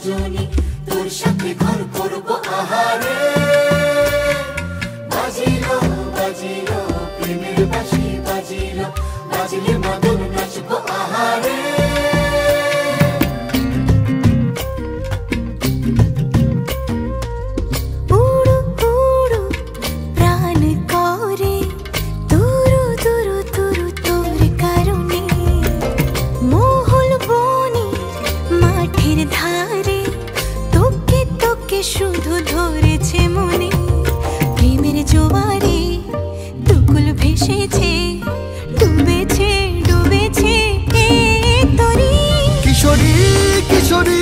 দুজনে তোর সাথে ঘর করবো আহারে। বাজিলো বাজিলো প্রেমের বাঁশি বাজিলো, বাজলে মদন নাচবো আহারে। শুধু ধরেছে মনে প্রেমের জোয়ারে, দুকুল ভেসেছে, ডুবেছে ডুবেছে এ তরি। কিশোরী কিশোরী